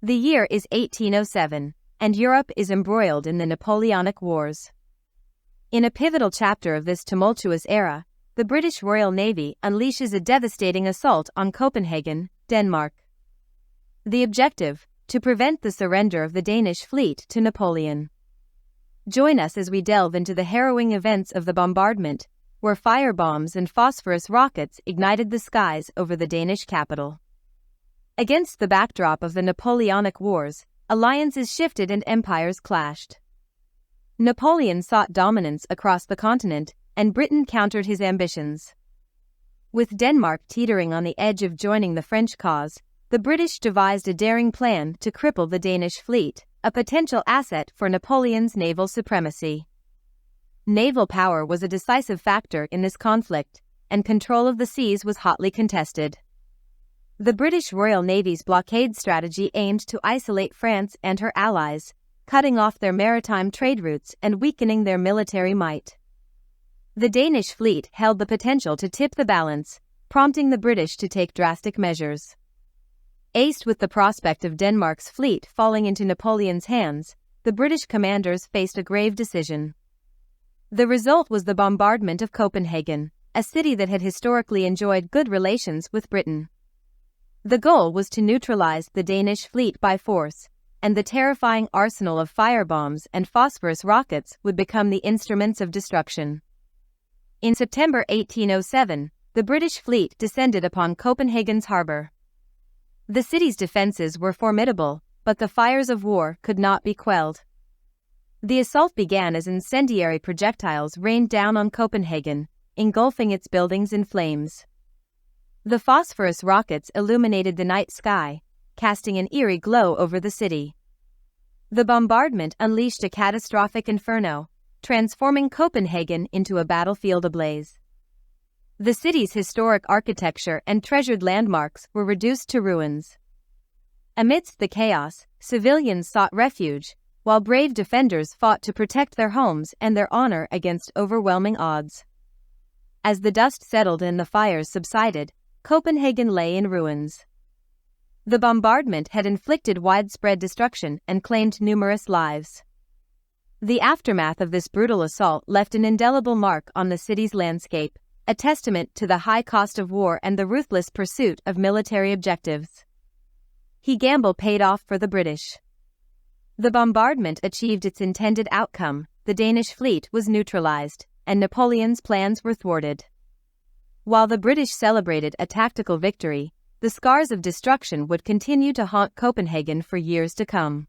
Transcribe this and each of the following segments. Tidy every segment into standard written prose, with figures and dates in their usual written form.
The year is 1807, and Europe is embroiled in the Napoleonic Wars. In a pivotal chapter of this tumultuous era, the British Royal Navy unleashes a devastating assault on Copenhagen, Denmark. The objective: to prevent the surrender of the Danish fleet to Napoleon. Join us as we delve into the harrowing events of the bombardment, where firebombs and phosphorus rockets ignited the skies over the Danish capital. Against the backdrop of the Napoleonic Wars, alliances shifted and empires clashed. Napoleon sought dominance across the continent, and Britain countered his ambitions. With Denmark teetering on the edge of joining the French cause, the British devised a daring plan to cripple the Danish fleet, a potential asset for Napoleon's naval supremacy. Naval power was a decisive factor in this conflict, and control of the seas was hotly contested. The British Royal Navy's blockade strategy aimed to isolate France and her allies, cutting off their maritime trade routes and weakening their military might. The Danish fleet held the potential to tip the balance, prompting the British to take drastic measures. Aced with the prospect of Denmark's fleet falling into Napoleon's hands, the British commanders faced a grave decision. The result was the Bombardment of Copenhagen, a city that had historically enjoyed good relations with Britain. The goal was to neutralize the Danish fleet by force, and the terrifying arsenal of firebombs and phosphorus rockets would become the instruments of destruction. In September 1807, the British fleet descended upon Copenhagen's harbor. The city's defenses were formidable, but the fires of war could not be quelled. The assault began as incendiary projectiles rained down on Copenhagen, engulfing its buildings in flames. The phosphorus rockets illuminated the night sky, casting an eerie glow over the city. The bombardment unleashed a catastrophic inferno, transforming Copenhagen into a battlefield ablaze. The city's historic architecture and treasured landmarks were reduced to ruins. Amidst the chaos, civilians sought refuge, while brave defenders fought to protect their homes and their honor against overwhelming odds. As the dust settled and the fires subsided, Copenhagen lay in ruins. The bombardment had inflicted widespread destruction and claimed numerous lives. The aftermath of this brutal assault left an indelible mark on the city's landscape, a testament to the high cost of war and the ruthless pursuit of military objectives. The gamble paid off for the British. The bombardment achieved its intended outcome: the Danish fleet was neutralized, and Napoleon's plans were thwarted. While the British celebrated a tactical victory, the scars of destruction would continue to haunt Copenhagen for years to come.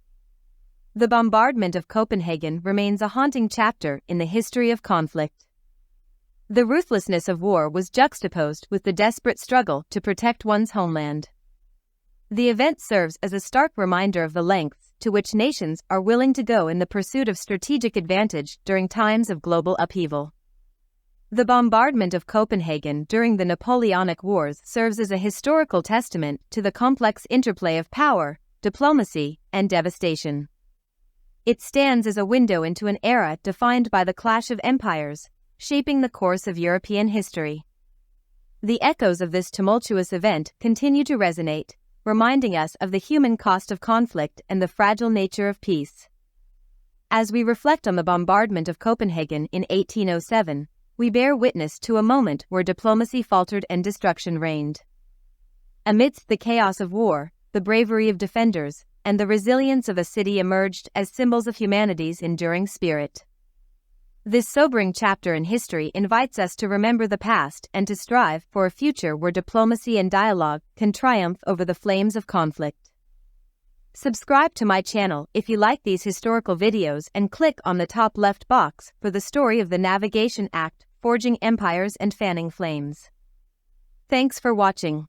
The bombardment of Copenhagen remains a haunting chapter in the history of conflict. The ruthlessness of war was juxtaposed with the desperate struggle to protect one's homeland. The event serves as a stark reminder of the lengths to which nations are willing to go in the pursuit of strategic advantage during times of global upheaval. The bombardment of Copenhagen during the Napoleonic Wars serves as a historical testament to the complex interplay of power, diplomacy, and devastation. It stands as a window into an era defined by the clash of empires, shaping the course of European history. The echoes of this tumultuous event continue to resonate, reminding us of the human cost of conflict and the fragile nature of peace. As we reflect on the bombardment of Copenhagen in 1807, we bear witness to a moment where diplomacy faltered and destruction reigned. Amidst the chaos of war, the bravery of defenders and the resilience of a city emerged as symbols of humanity's enduring spirit. This sobering chapter in history invites us to remember the past and to strive for a future where diplomacy and dialogue can triumph over the flames of conflict. Subscribe to my channel if you like these historical videos and click on the top left box for the story of the Navigation Act, forging empires and fanning flames. Thanks for watching.